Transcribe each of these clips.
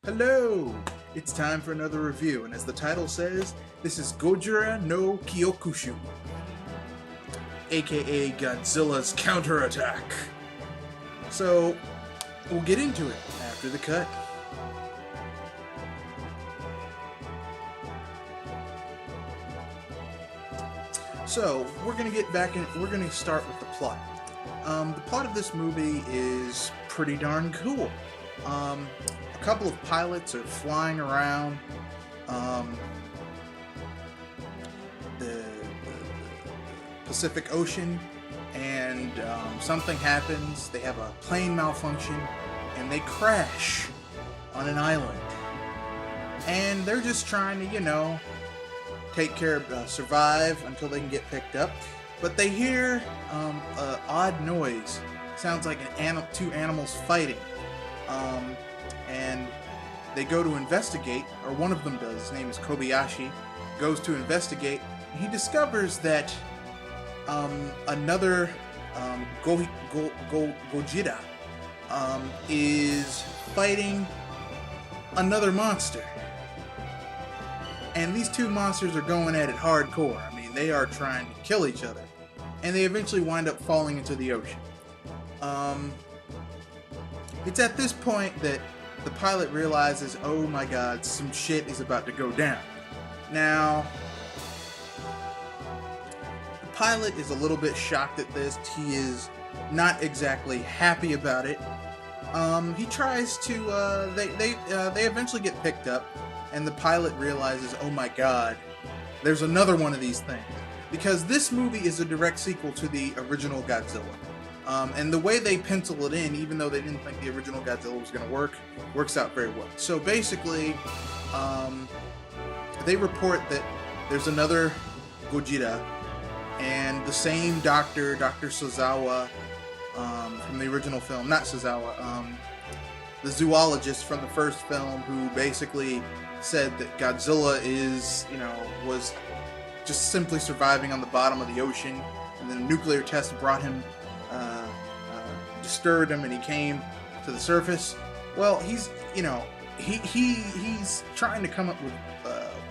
Hello! It's time for another review, and as the title says, this is Gojira no Gyakushu, aka Godzilla's counterattack. So, we'll get into it after the cut. So, we're gonna start with the plot. The plot of this movie is pretty darn cool. A couple of pilots are flying around the Pacific Ocean, and something happens. They have a plane malfunction, and they crash on an island. And they're just trying to, take care of, survive until they can get picked up. But they hear an odd noise. Sounds like two animals fighting. And they go to investigate, or one of them does. His name is Kobayashi. Goes to investigate, and he discovers that another Gojira is fighting another monster. And these two monsters are going at it hardcore. I mean, they are trying to kill each other. And they eventually wind up falling into the ocean. It's at this point that the pilot realizes, oh my god, some shit is about to go down. Now, the pilot is a little bit shocked at this. He is not exactly happy about it. He tries to, they eventually get picked up, and the pilot realizes, oh my god, there's another one of these things. Because this movie is a direct sequel to the original Godzilla. And the way they pencil it in, even though they didn't think the original Godzilla was going to work, works out very well. So basically, they report that there's another Gojira, and the same Dr. Sazawa, from the original film, not Sazawa, the zoologist from the first film, who basically said that Godzilla was just simply surviving on the bottom of the ocean, and then a nuclear test brought him, disturbed him, and he came to the surface. Well, he's trying to come up with,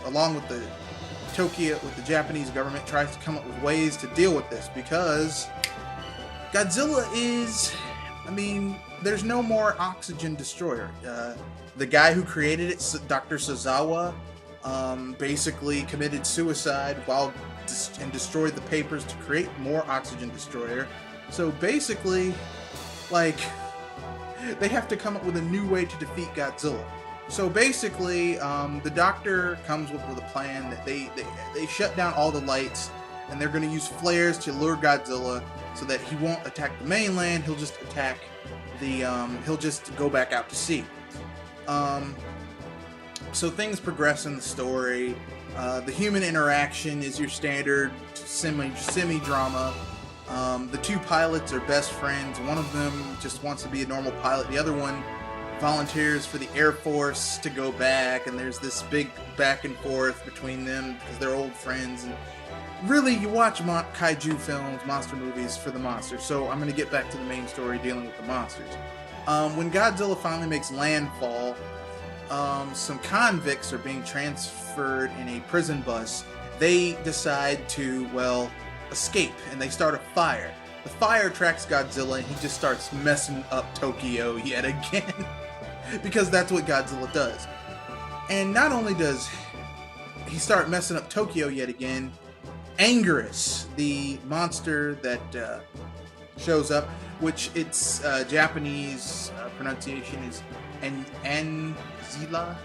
along with the Japanese government, tries to come up with ways to deal with this, because Godzilla is, there's no more oxygen destroyer. The guy who created it, Dr. Sazawa, basically committed suicide and destroyed the papers to create more oxygen destroyer. So basically, they have to come up with a new way to defeat Godzilla. So basically, the doctor comes up with a plan that they shut down all the lights, and they're going to use flares to lure Godzilla so that he won't attack the mainland. He'll just attack he'll just go back out to sea. So things progress in the story. The human interaction is your standard semi-drama. The two pilots are best friends. One of them just wants to be a normal pilot. The other one volunteers for the Air Force to go back, and there's this big back and forth between them because they're old friends. And really, you watch kaiju films, monster movies, for the monsters. So I'm going to get back to the main story dealing with the monsters. When Godzilla finally makes landfall, some convicts are being transferred in a prison bus. They decide to, escape, and they start a fire. The fire attracts Godzilla, and he just starts messing up Tokyo yet again. Because that's what Godzilla does. And not only does he start messing up Tokyo yet again, Anguirus, the monster that shows up, which its Japanese pronunciation is Anzida,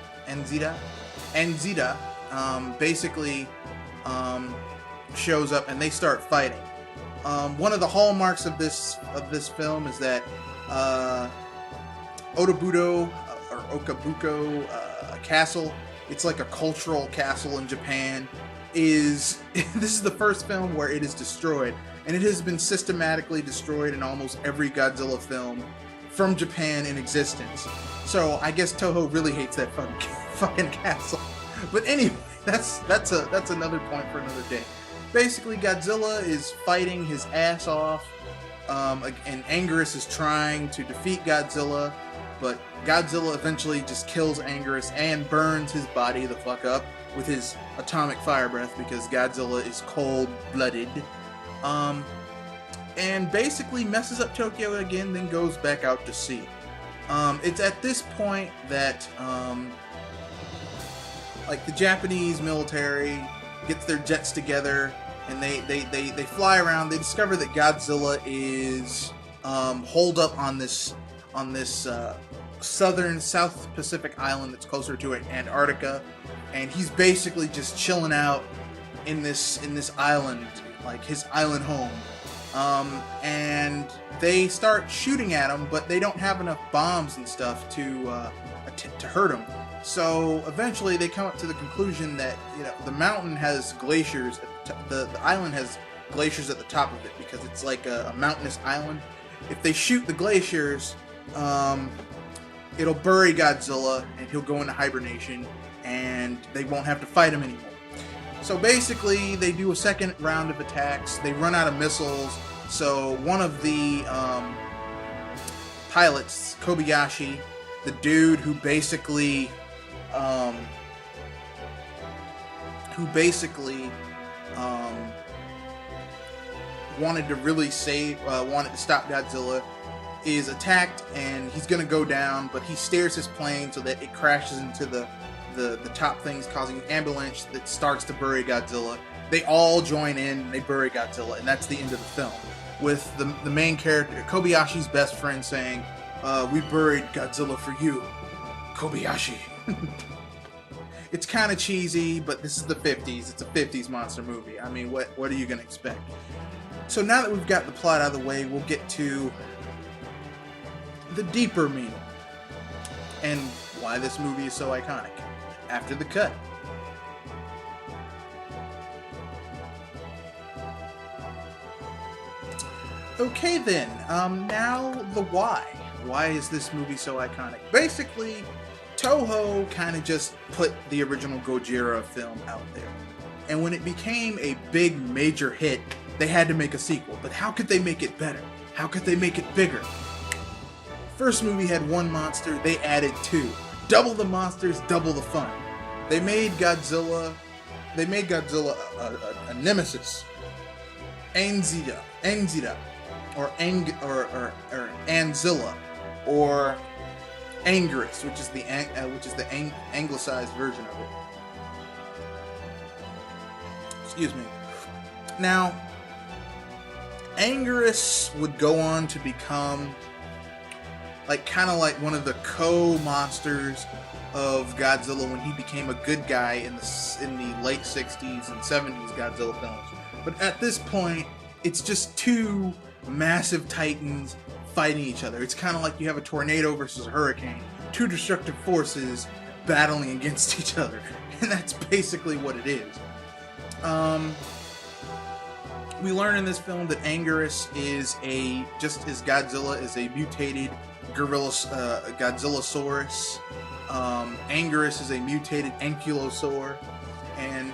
basically shows up, and they start fighting. One of the hallmarks of this film is that Otobudo or Okabuko castle, it's like a cultural castle in Japan, this is the first film where it is destroyed, and it has been systematically destroyed in almost every Godzilla film from Japan in existence. So I guess Toho really hates that fucking castle. But anyway, that's another point for another day. Basically, Godzilla is fighting his ass off, and Anguirus is trying to defeat Godzilla. but Godzilla eventually just kills Anguirus and burns his body the fuck up with his atomic fire breath, because Godzilla is cold-blooded. And basically messes up Tokyo again, then goes back out to sea. It's at this point that like the Japanese military gets their jets together, and they fly around. They discover that Godzilla is holed up on this southern South Pacific island that's closer to Antarctica, and he's basically just chilling out in this island, like his island home. And they start shooting at him, but they don't have enough bombs and stuff to hurt him. So eventually they come up to the conclusion that, you know, the mountain has glaciers. The island has glaciers at the top of it because it's like a mountainous island. If they shoot the glaciers, it'll bury Godzilla and he'll go into hibernation, and they won't have to fight him anymore. So basically, they do a second round of attacks. They run out of missiles. So one of the pilots, Kobayashi, the dude who basically wanted to really wanted to stop Godzilla, is attacked, and he's gonna go down, but he steers his plane so that it crashes into the top things, causing an avalanche that starts to bury Godzilla. They all join in, and they bury Godzilla, and that's the end of the film. With the main character, Kobayashi's best friend, saying, "We buried Godzilla for you, Kobayashi." It's kind of cheesy, but this is the 50s. It's a 50s monster movie. I mean, what are you gonna expect? So now that we've got the plot out of the way, we'll get to the deeper meaning and why this movie is so iconic after the cut. Okay then, now the why. Why is this movie so iconic? Basically, Toho kind of just put the original Gojira film out there. And when it became a big major hit, they had to make a sequel. But how could they make it better? How could they make it bigger? First movie had one monster, they added two. Double the monsters, double the fun. They made Godzilla a nemesis. Anzida, or Anzilla, or Anguirus, which is the anglicized version of it. Excuse me. Now, Anguirus would go on to become kind of like one of the co-monsters of Godzilla when he became a good guy in the late 60s and 70s Godzilla films. But at this point, it's just two massive titans fighting each other. It's kind of like you have a tornado versus a hurricane. Two destructive forces battling against each other. And that's basically what it is. We learn in this film that Anguirus is just as Godzilla is a mutated Godzillasaurus. Anguirus is a mutated Ankylosaur. And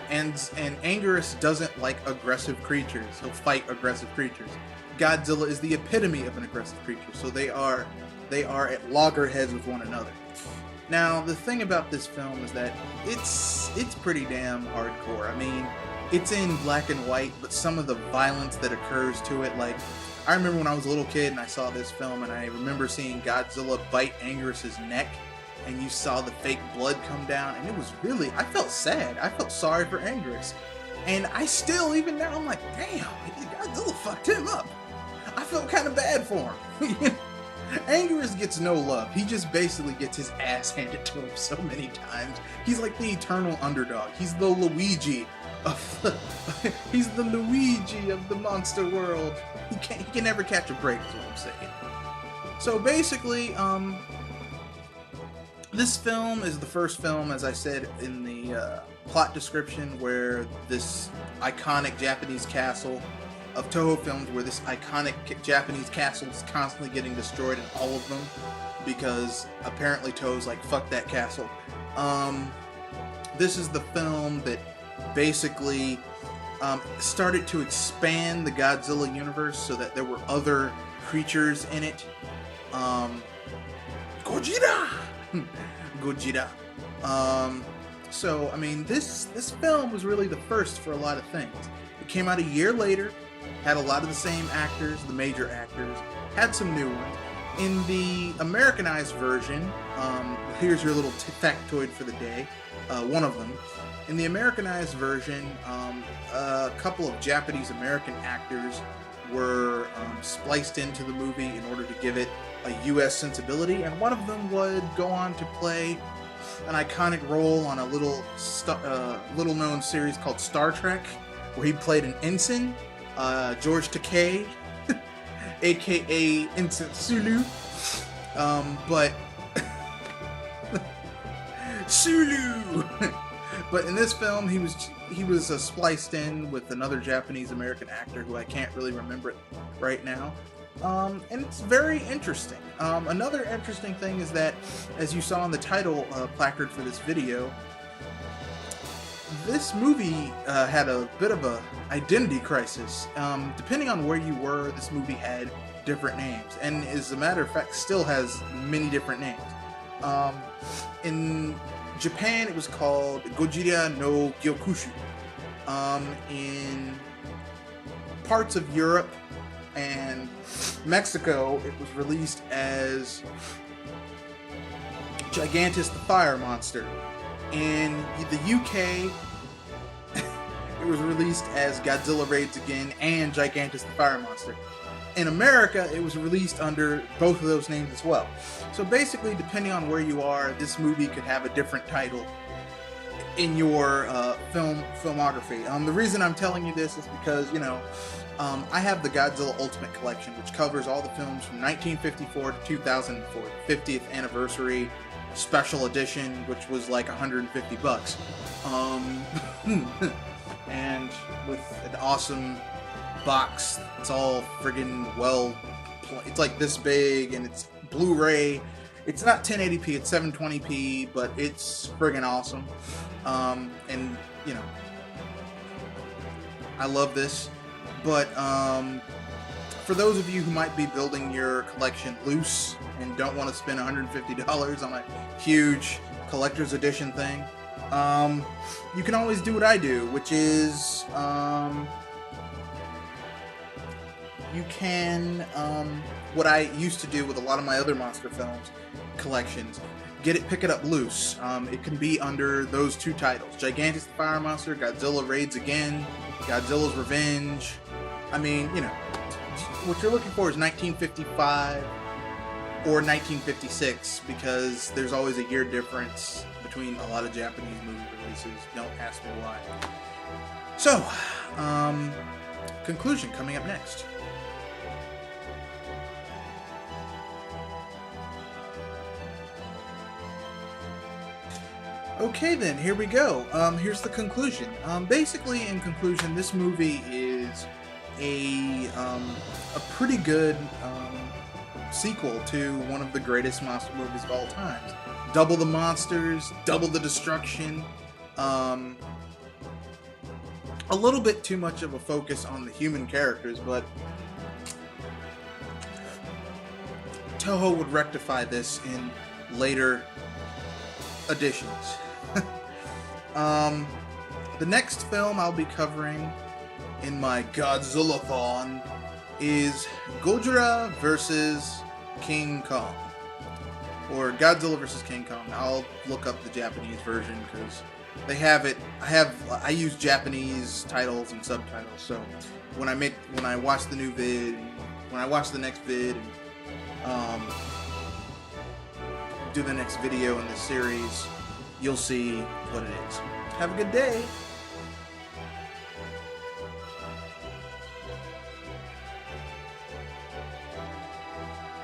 Anguirus doesn't like aggressive creatures. He'll fight aggressive creatures. Godzilla is the epitome of an aggressive creature, so they are at loggerheads with one another. Now, the thing about this film is that it's pretty damn hardcore. I mean, it's in black and white, but some of the violence that occurs to it, like, I remember when I was a little kid and I saw this film, and I remember seeing Godzilla bite Anguirus' neck, and you saw the fake blood come down, and it was really, I felt sad. I felt sorry for Anguirus. And I still, even now, I'm like, damn, Godzilla fucked him up. I felt kind of bad for him. Anguirus gets no love. He just basically gets his ass handed to him so many times. He's like the eternal underdog. He's the Luigi of the monster world. He can never catch a break, is what I'm saying. So basically, this film is the first film, as I said in the plot description, where this iconic Japanese castle of Toho films, where this iconic Japanese castle is constantly getting destroyed in all of them, because apparently Toho's like, fuck that castle. This is the film that basically started to expand the Godzilla universe so that there were other creatures in it. Godzilla! Gojira! Gojira. So, I mean, this film was really the first for a lot of things. It came out a year later, had a lot of the same actors, the major actors, had some new ones. In the Americanized version, here's your little factoid for the day, one of them. In the Americanized version, a couple of Japanese-American actors were spliced into the movie in order to give it a U.S. sensibility, and one of them would go on to play an iconic role on a little-known series called Star Trek, where he played an ensign, George Takei, aka Ensign Sulu, but Sulu. But in this film, he was spliced in with another Japanese-American actor who I can't really remember right now. And it's very interesting. Another interesting thing is that, as you saw in the title placard for this video, this movie had a bit of a identity crisis. Depending on where you were, this movie had different names, and as a matter of fact, still has many different names. In Japan, it was called Gojira no gyakushu. In parts of Europe and Mexico, it was released as Gigantis the Fire Monster. In the UK, it was released as Godzilla Raids Again and Gigantis the Fire Monster. In America, it was released under both of those names as well. So basically, depending on where you are, this movie could have a different title in your filmography. The reason I'm telling you this is because, you know, I have the Godzilla Ultimate Collection, which covers all the films from 1954 to 2004, 50th anniversary special edition, which was like $150. And with an awesome box, it's all friggin' it's like this big, and it's Blu-ray. It's not 1080p, it's 720p, but it's friggin' awesome. And you know, I love this. But for those of you who might be building your collection loose and don't want to spend $150 on a huge collector's edition thing, you can always do what I do, which is you can, what I used to do with a lot of my other monster films collections, pick it up loose. It can be under those two titles: Gigantis the Fire Monster, Godzilla Raids Again, Godzilla's Revenge. I mean, you know, what you're looking for is 1955 or 1956, because there's always a year difference between a lot of Japanese movie releases. Don't ask me why. So, conclusion coming up next. Okay then, here we go. Here's the conclusion. Basically, in conclusion, this movie is a pretty good sequel to one of the greatest monster movies of all time. Double the monsters, double the destruction. A little bit too much of a focus on the human characters, but Toho would rectify this in later editions. The next film I'll be covering in my Godzilla-thon is Gojira vs. King Kong. Or Godzilla vs. King Kong. I'll look up the Japanese version because they have it. I use Japanese titles and subtitles, so when I watch the new vid, when I watch the next vid, and do the next video in this series, you'll see what it is. Have a good day.